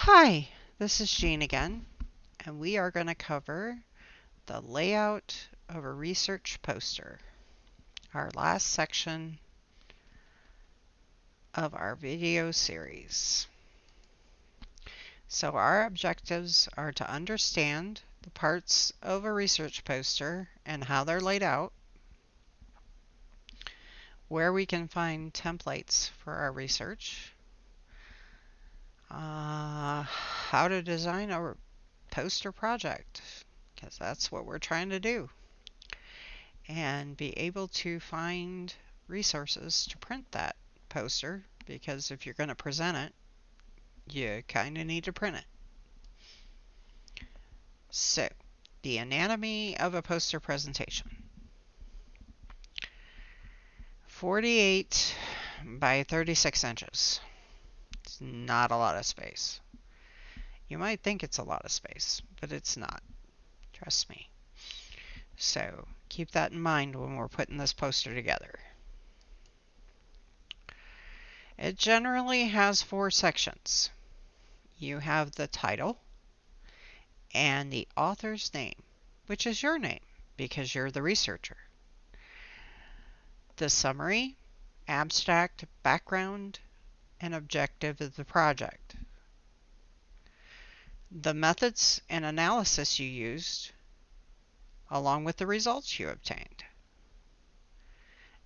Hi, this is Jean again, and we are going to cover the layout of a research poster, our last section of our video series. So our objectives are to understand the parts of a research poster and how they're laid out, where we can find templates for our research, how to design a poster project, because that's what we're trying to do, and be able to find resources to print that poster, because if you're going to present it, you kind of need to print it. So, the anatomy of a poster presentation. 48 by 36 inches. It's not a lot of space. You might think it's a lot of space, but it's not. Trust me. So, keep that in mind when we're putting this poster together. It generally has 4 sections. You have the title and the author's name, which is your name because you're the researcher. The summary, abstract, background, and objective of the project. The methods and analysis you used, along with the results you obtained.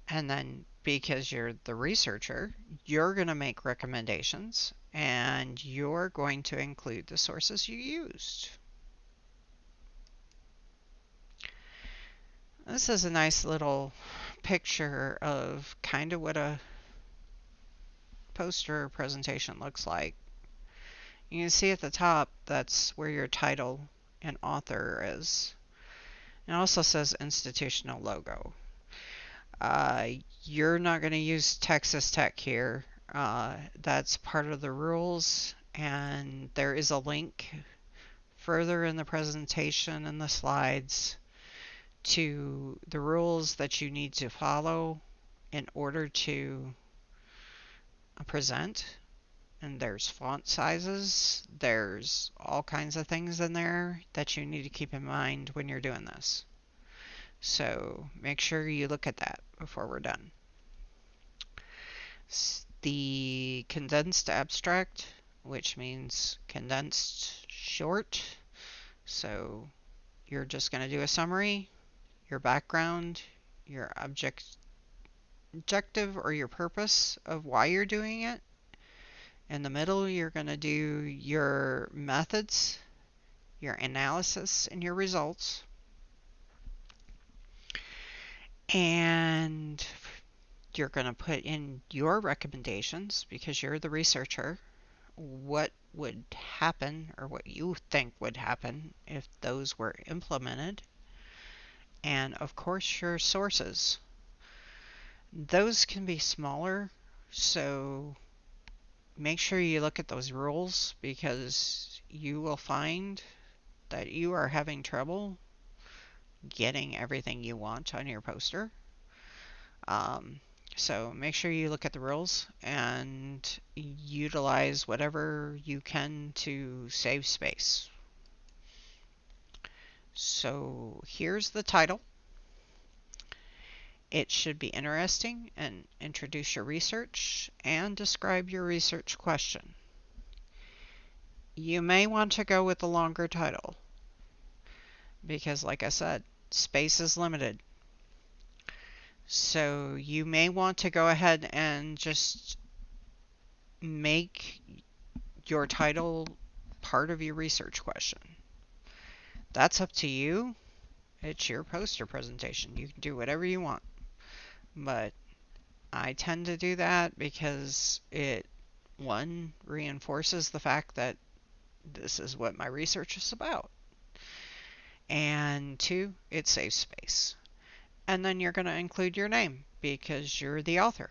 And then, because you're the researcher, you're going to make recommendations and you're going to include the sources you used. This is a nice little picture of kind of what a poster presentation looks like. You can see at the top, that's where your title and author is. It also says institutional logo. You're not going to use Texas Tech here. That's part of the rules, and there is a link further in the presentation and the slides to the rules that you need to follow in order to present. And there's font sizes, there's all kinds of things in there that you need to keep in mind when you're doing this. So make sure you look at that before we're done. The condensed abstract, which means condensed short. So you're just going to do a summary, your background, your objective or your purpose of why you're doing it. In the middle, you're going to do your methods, your analysis, and your results. And you're going to put in your recommendations because you're the researcher. What would happen or what you think would happen if those were implemented. And of course, your sources. Those can be smaller, so make sure you look at those rules because you will find that you are having trouble getting everything you want on your poster. So make sure you look at the rules and utilize whatever you can to save space. So here's the title. It should be interesting and introduce your research and describe your research question. You may want to go with a longer title because, like I said, space is limited. So you may want to go ahead and just make your title part of your research question. That's up to you. It's your poster presentation. You can do whatever you want. But I tend to do that because it, one, reinforces the fact that this is what my research is about. And 2, it saves space. And then you're going to include your name because you're the author.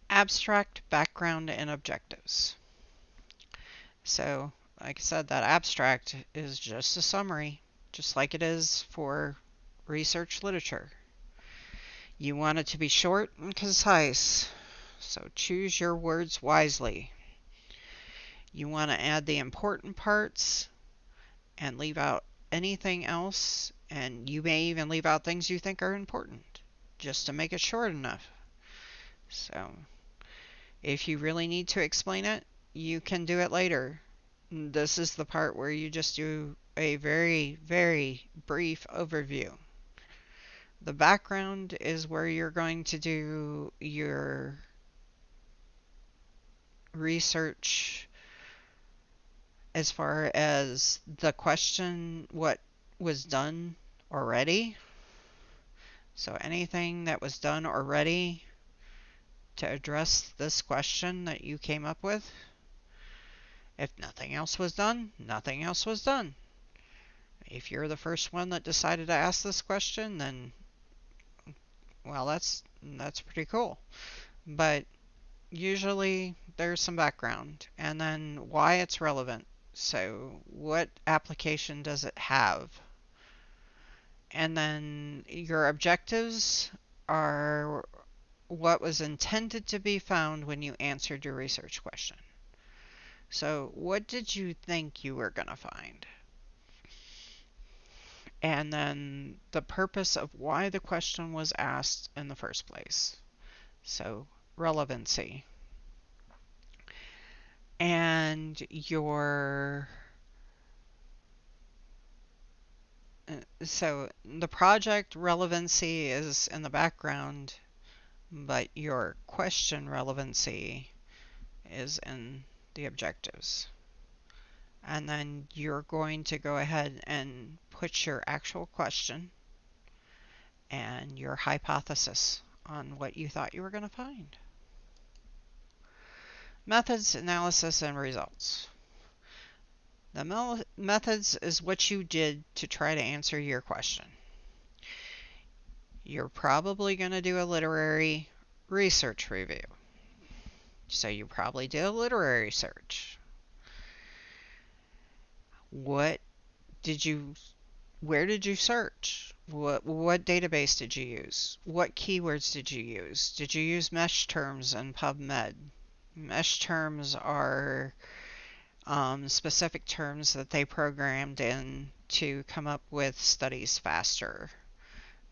Abstract, background, and objectives. So, like I said, that abstract is just a summary, just like it is for research literature. You want it to be short and concise. So choose your words wisely. You want to add the important parts and leave out anything else, and you may even leave out things you think are important just to make it short enough. So if you really need to explain it, you can do it later. This is the part where you just do a very, very brief overview. The background is where you're going to do your research as far as the question, what was done already. So anything that was done already to address this question that you came up with. If nothing else was done, nothing else was done. If you're the first one that decided to ask this question, then, well, that's pretty cool. But usually there's some background, and then why it's relevant. So what application does it have? And then your objectives are what was intended to be found when you answered your research question. So what did you think you were going to find? And then the purpose of why the question was asked in the first place. So relevancy. And so the project relevancy is in the background, but your question relevancy is in the objectives. And then you're going to go ahead and put your actual question and your hypothesis on what you thought you were going to find. Methods, analysis, and results. The methods is what you did to try to answer your question. You're probably going to do a literary research review. So you probably did a literary search. Where did you search? What database did you use? What keywords did you use? Did you use MeSH terms in PubMed? MeSH terms are specific terms that they programmed in to come up with studies faster.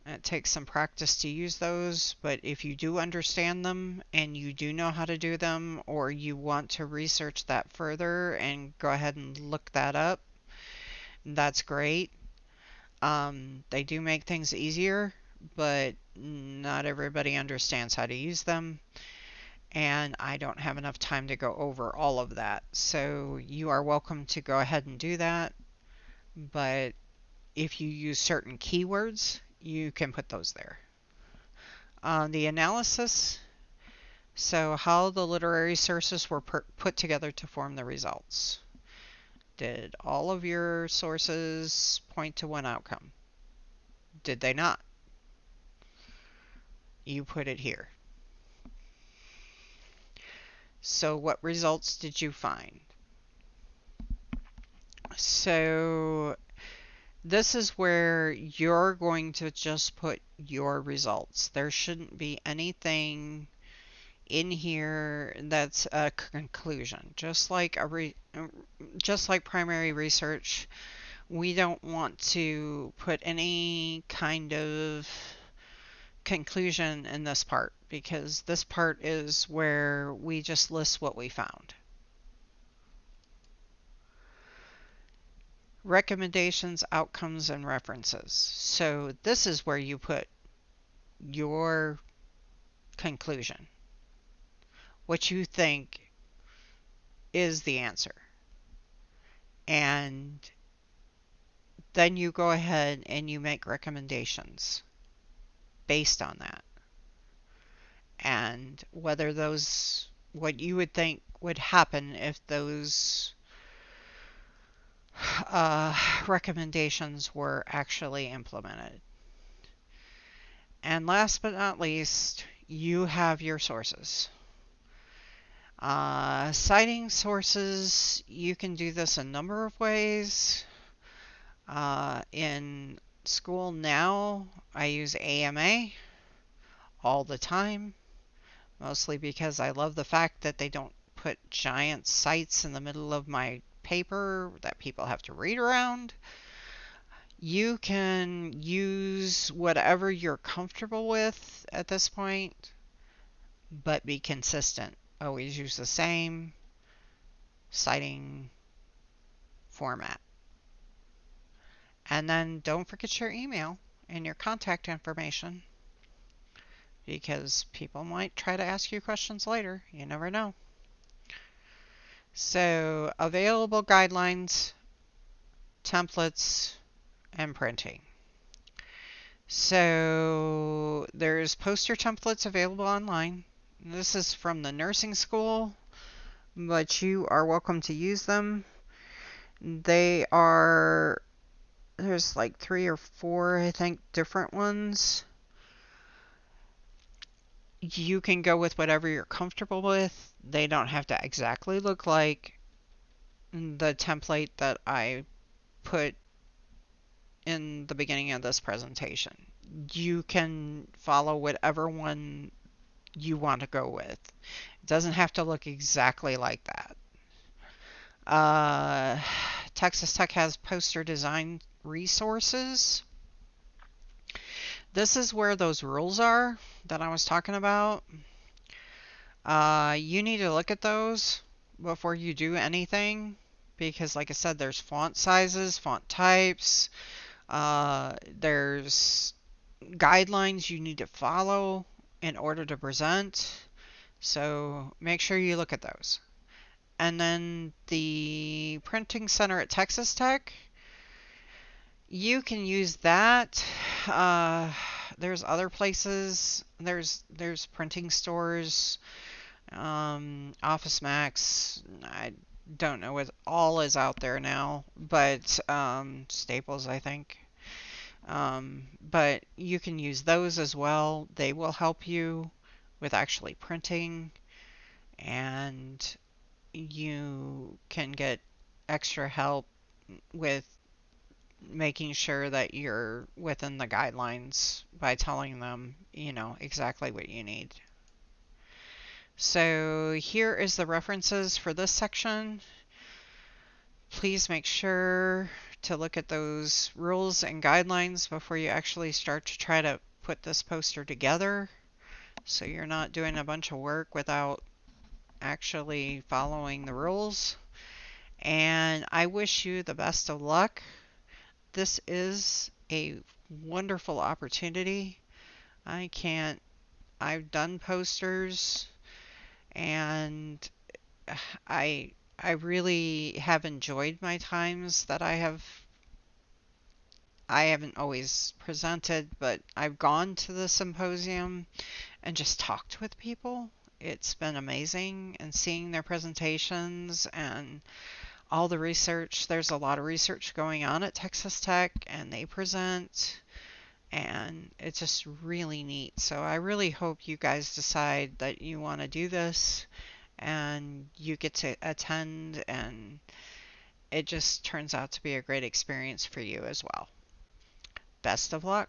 It takes some practice to use those, but if you do understand them and you do know how to do them, or you want to research that further and go ahead and look that up, that's great. They do make things easier, but not everybody understands how to use them, and I don't have enough time to go over all of that. So you are welcome to go ahead and do that, but if you use certain keywords, you can put those there. The analysis, so how the literary sources were put together to form the results. Did all of your sources point to one outcome? Did they not? You put it here. So what results did you find? So this is where you're going to just put your results. There shouldn't be anything in here that's a conclusion. Just like primary research, we don't want to put any kind of conclusion in this part, because this part is where we just list what we found. Recommendations, outcomes, and references. So this is where you put your conclusion, what you think is the answer. And then you go ahead and you make recommendations based on that. And whether those, what you would think would happen if those recommendations were actually implemented. And last but not least, you have your sources. Citing sources, you can do this a number of ways. In school now, I use AMA all the time, mostly because I love the fact that they don't put giant sites in the middle of my paper that people have to read around. You can use whatever you're comfortable with at this point, but be consistent. Always use the same citing format. And then don't forget your email and your contact information because people might try to ask you questions later. You never know. So, available guidelines, templates, and printing. So, there's poster templates available online. This is from the nursing school, but you are welcome to use them. There's like 3 or 4, I think, different ones. You can go with whatever you're comfortable with. They don't have to exactly look like the template that I put in the beginning of this presentation. You can follow whatever one you want to go with. It doesn't have to look exactly like that. Uh, Texas Tech has poster design resources. This is where those rules are that I was talking about. You need to look at those before you do anything because, like I said, there's font sizes, font types, there's guidelines you need to follow in order to present. So make sure you look at those. And then the printing center at Texas Tech, you can use that. There's other places. There's printing stores, Office Max. I don't know what all is out there now, but Staples, I think. But you can use those as well. They will help you with actually printing, and you can get extra help with making sure that you're within the guidelines by telling them, exactly what you need. So here is the references for this section. Please make sure to look at those rules and guidelines before you actually start to try to put this poster together, so you're not doing a bunch of work without actually following the rules. And I wish you the best of luck. This is a wonderful opportunity. I've done posters, and I really have enjoyed my times that I haven't always presented, but I've gone to the symposium and just talked with people. It's been amazing, and seeing their presentations and all the research. There's a lot of research going on at Texas Tech, and they present, and it's just really neat. So I really hope you guys decide that you want to do this and you get to attend, and it just turns out to be a great experience for you as well. Best of luck.